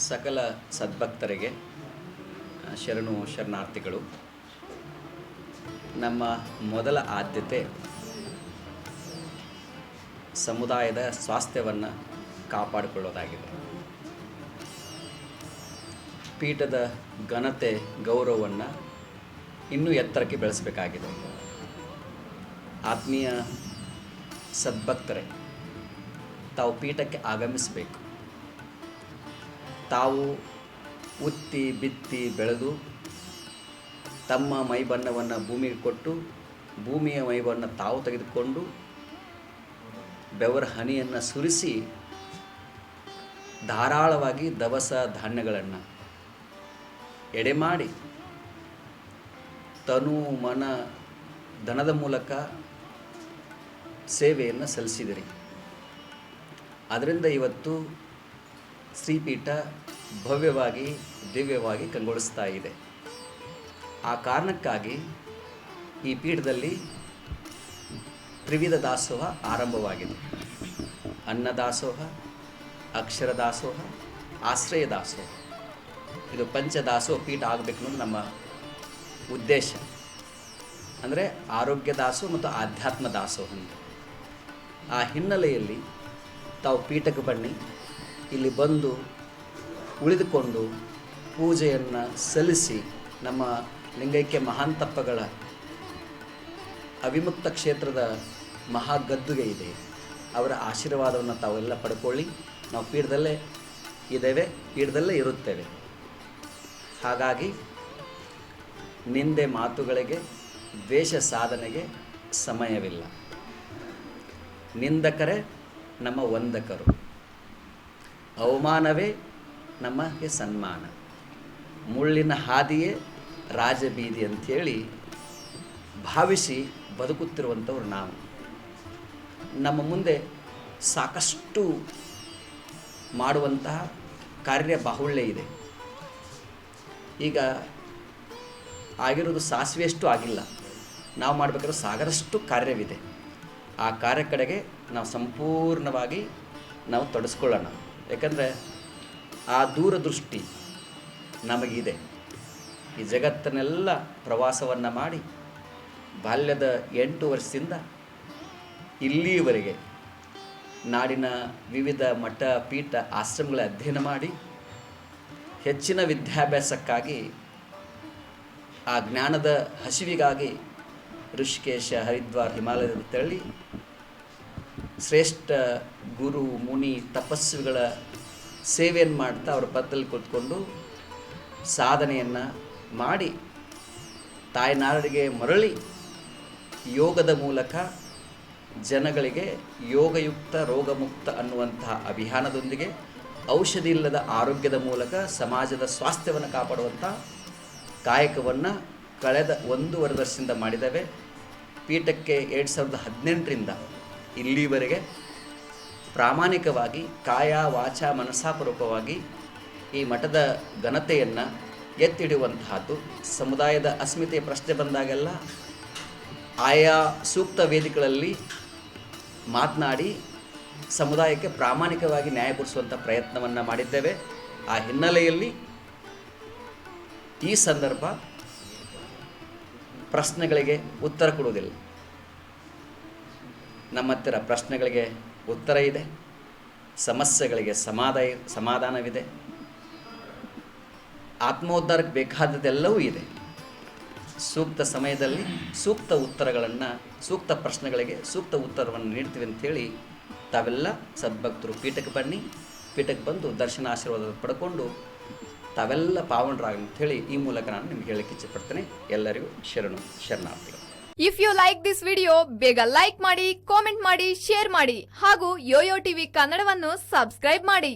ಸಕಲ ಸದ್ಭಕ್ತರಿಗೆ ಶರಣು ಶರಣಾರ್ಥಿಗಳು. ನಮ್ಮ ಮೊದಲ ಆದ್ಯತೆ ಸಮುದಾಯದ ಸ್ವಾಸ್ಥ್ಯವನ್ನು ಕಾಪಾಡಿಕೊಳ್ಳೋದಾಗಿದೆ. ಪೀಠದ ಘನತೆ ಗೌರವವನ್ನು ಇನ್ನೂ ಎತ್ತರಕ್ಕೆ ಬೆಳೆಸಬೇಕಾಗಿದೆ. ಆತ್ಮೀಯ ಸದ್ಭಕ್ತರೇ, ತಾವು ಪೀಠಕ್ಕೆ ಆಗಮಿಸಬೇಕು. ತಾವು ಉತ್ತಿ ಬಿತ್ತಿ ಬೆಳೆದು ತಮ್ಮ ಮೈಬಣ್ಣವನ್ನು ಭೂಮಿಗೆ ಕೊಟ್ಟು ಭೂಮಿಯ ಮೈಬಣ್ಣ ತಾವು ತೆಗೆದುಕೊಂಡು ಬೆವರ ಹನಿಯನ್ನು ಸುರಿಸಿ ಧಾರಾಳವಾಗಿ ದವಸ ಧಾನ್ಯಗಳನ್ನು ಎಡೆ ಮಾಡಿ ತನು ಮನ ಧನದ ಮೂಲಕ ಸೇವೆಯನ್ನು ಸಲ್ಲಿಸಿದಿರಿ. ಅದರಿಂದ ಇವತ್ತು ಶ್ರೀಪೀಠ ಭವ್ಯವಾಗಿ ದಿವ್ಯವಾಗಿ ಕಂಗೊಳಿಸ್ತಾ ಇದೆ. ಆ ಕಾರಣಕ್ಕಾಗಿ ಈ ಪೀಠದಲ್ಲಿ ತ್ರಿವಿಧ ದಾಸೋಹ ಆರಂಭವಾಗಿದೆ. ಅನ್ನದಾಸೋಹ, ಅಕ್ಷರ ದಾಸೋಹ, ಆಶ್ರಯ ದಾಸೋಹ. ಇದು ಪಂಚದಾಸೋಹ ಪೀಠ ಆಗಬೇಕು ಅನ್ನೋದು ನಮ್ಮ ಉದ್ದೇಶ. ಅಂದರೆ ಆರೋಗ್ಯ ದಾಸೋಹ ಮತ್ತು ಆಧ್ಯಾತ್ಮ ದಾಸೋಹ ಅಂತ. ಆ ಹಿನ್ನೆಲೆಯಲ್ಲಿ ತಾವು ಪೀಠಕ್ಕೆ ಬನ್ನಿ, ಇಲ್ಲಿ ಬಂದು ಉಳಿದುಕೊಂಡು ಪೂಜೆಯನ್ನು ಸಲ್ಲಿಸಿ ನಮ್ಮ ಲಿಂಗೈಕ್ಯ ಮಹಾಂತಪ್ಪಗಳ ಅವಿಮುಕ್ತ ಕ್ಷೇತ್ರದ ಮಹಾಗದ್ದುಗೆ ಇದೆ, ಅವರ ಆಶೀರ್ವಾದವನ್ನು ತಾವೆಲ್ಲ ಪಡ್ಕೊಳ್ಳಿ. ನಾವು ಪೀಠದಲ್ಲೇ ಇದ್ದೇವೆ, ಪೀಠದಲ್ಲೇ ಇರುತ್ತೇವೆ. ಹಾಗಾಗಿ ನಿಂದೆ ಮಾತುಗಳಿಗೆ, ದ್ವೇಷ ಸಾಧನೆಗೆ ಸಮಯವಿಲ್ಲ. ನಿಂದಕರೇ ನಮ್ಮ ವಂದಕರು, ಅವಮಾನವೇ ನಮಗೆ ಸನ್ಮಾನ, ಮುಳ್ಳಿನ ಹಾದಿಯೇ ರಾಜಬೀದಿ ಅಂಥೇಳಿ ಭಾವಿಸಿ ಬದುಕುತ್ತಿರುವಂಥವ್ರು ನಾವು. ನಮ್ಮ ಮುಂದೆ ಸಾಕಷ್ಟು ಮಾಡುವಂತಹ ಕಾರ್ಯ ಬಾಹುಳ್ಯ ಇದೆ. ಈಗ ಆಗಿರೋದು ಸಾಸಿವೆಯಷ್ಟು ಆಗಿಲ್ಲ, ನಾವು ಮಾಡಬೇಕಾದ್ರೆ ಸಾಗರಷ್ಟು ಕಾರ್ಯವಿದೆ. ಆ ಕಾರ್ಯ ಕಡೆಗೆ ನಾವು ಸಂಪೂರ್ಣವಾಗಿ ನಾವು ತೊಡಸ್ಕೊಳ್ಳೋಣ. ಯಾಕಂದರೆ ಆ ದೂರದೃಷ್ಟಿ ನಮಗಿದೆ. ಈ ಜಗತ್ತನ್ನೆಲ್ಲ ಪ್ರವಾಸವನ್ನು ಮಾಡಿ ಬಾಲ್ಯದ 8 ವರ್ಷದಿಂದ ಇಲ್ಲಿಯವರೆಗೆ ನಾಡಿನ ವಿವಿಧ ಮಠ ಪೀಠ ಆಶ್ರಮಗಳ ಅಧ್ಯಯನ ಮಾಡಿ ಹೆಚ್ಚಿನ ವಿದ್ಯಾಭ್ಯಾಸಕ್ಕಾಗಿ ಆ ಜ್ಞಾನದ ಹಸಿವಿಗಾಗಿ ಋಷಿಕೇಶ, ಹರಿದ್ವಾರ, ಹಿಮಾಲಯದ ತೆರಳಿ ಶ್ರೇಷ್ಠ ಗುರು ಮುನಿ ತಪಸ್ವಿಗಳ ಸೇವೆಯನ್ನು ಮಾಡ್ತಾ ಅವರ ಪಕ್ಕದಲ್ಲಿ ಕೂತ್ಕೊಂಡು ಸಾಧನೆಯನ್ನು ಮಾಡಿ ತಾಯ್ನಾಡಿಗೆ ಮರಳಿ ಯೋಗದ ಮೂಲಕ ಜನಗಳಿಗೆ ಯೋಗಯುಕ್ತ ರೋಗಮುಕ್ತ ಅನ್ನುವಂತಹ ಅಭಿಯಾನದೊಂದಿಗೆ ಔಷಧಿ ಇಲ್ಲದ ಆರೋಗ್ಯದ ಮೂಲಕ ಸಮಾಜದ ಸ್ವಾಸ್ಥ್ಯವನ್ನು ಕಾಪಾಡುವಂಥ ಕಾಯಕವನ್ನು ಕಳೆದ 1.5 ವರ್ಷದಿಂದ ಮಾಡಿದ್ದೇವೆ. ಪೀಠಕ್ಕೆ 2018ರಿಂದ ಇಲ್ಲಿವರೆಗೆ ಪ್ರಾಮಾಣಿಕವಾಗಿ ಕಾಯ ವಾಚ ಮನಸ್ಸಾಪೂರ್ವಕವಾಗಿ ಈ ಮಠದ ಘನತೆಯನ್ನು ಎತ್ತಿಡುವಂತಹದ್ದು. ಸಮುದಾಯದ ಅಸ್ಮಿತೆಯ ಪ್ರಶ್ನೆ ಬಂದಾಗೆಲ್ಲ ಆಯಾ ಸೂಕ್ತ ವೇದಿಕೆಗಳಲ್ಲಿ ಮಾತನಾಡಿ ಸಮುದಾಯಕ್ಕೆ ಪ್ರಾಮಾಣಿಕವಾಗಿ ನ್ಯಾಯ ಕೊಡಿಸುವಂಥ ಪ್ರಯತ್ನವನ್ನು ಮಾಡಿದ್ದೇವೆ. ಆ ಹಿನ್ನೆಲೆಯಲ್ಲಿ ಈ ಸಂದರ್ಭ ಪ್ರಶ್ನೆಗಳಿಗೆ ಉತ್ತರ ಕೊಡುವುದಿಲ್ಲ. ನಮ್ಮ ಹತ್ತಿರ ಪ್ರಶ್ನೆಗಳಿಗೆ ಉತ್ತರ ಇದೆ, ಸಮಸ್ಯೆಗಳಿಗೆ ಸಮಾಧಾನವಿದೆ, ಆತ್ಮೋದ್ಧಾರಕ್ಕೆ ಬೇಕಾದದ್ದೆಲ್ಲವೂ ಇದೆ. ಸೂಕ್ತ ಸಮಯದಲ್ಲಿ ಸೂಕ್ತ ಉತ್ತರಗಳನ್ನು, ಸೂಕ್ತ ಪ್ರಶ್ನೆಗಳಿಗೆ ಸೂಕ್ತ ಉತ್ತರವನ್ನು ನೀಡ್ತೀವಿ ಅಂಥೇಳಿ ತಾವೆಲ್ಲ ಸದ್ಭಕ್ತರು ಪೀಠಕ್ಕೆ ಬನ್ನಿ. ಪೀಠಕ್ಕೆ ಬಂದು ದರ್ಶನ ಆಶೀರ್ವಾದ ಪಡ್ಕೊಂಡು ತಾವೆಲ್ಲ ಪಾವನರಾಗಿ ಅಂಥೇಳಿ ಈ ಮೂಲಕ ನಾನು ನಿಮ್ಗೆ ಹೇಳಕ್ಕೆ ಇಚ್ಛೆಪಡ್ತೇನೆ. ಎಲ್ಲರಿಗೂ ಶರಣು ಶರಣಾರ್ಥಿಗಳು. If you like this video, ಬೇಗ ಲೈಕ್ ಮಾಡಿ, ಕಾಮೆಂಟ್ ಮಾಡಿ, ಶೇರ್ ಮಾಡಿ ಹಾಗೂ ಯೋಯೋ ಟಿವಿ ಕನ್ನಡವನ್ನು ಸಬ್ಸ್ಕ್ರೈಬ್ ಮಾಡಿ.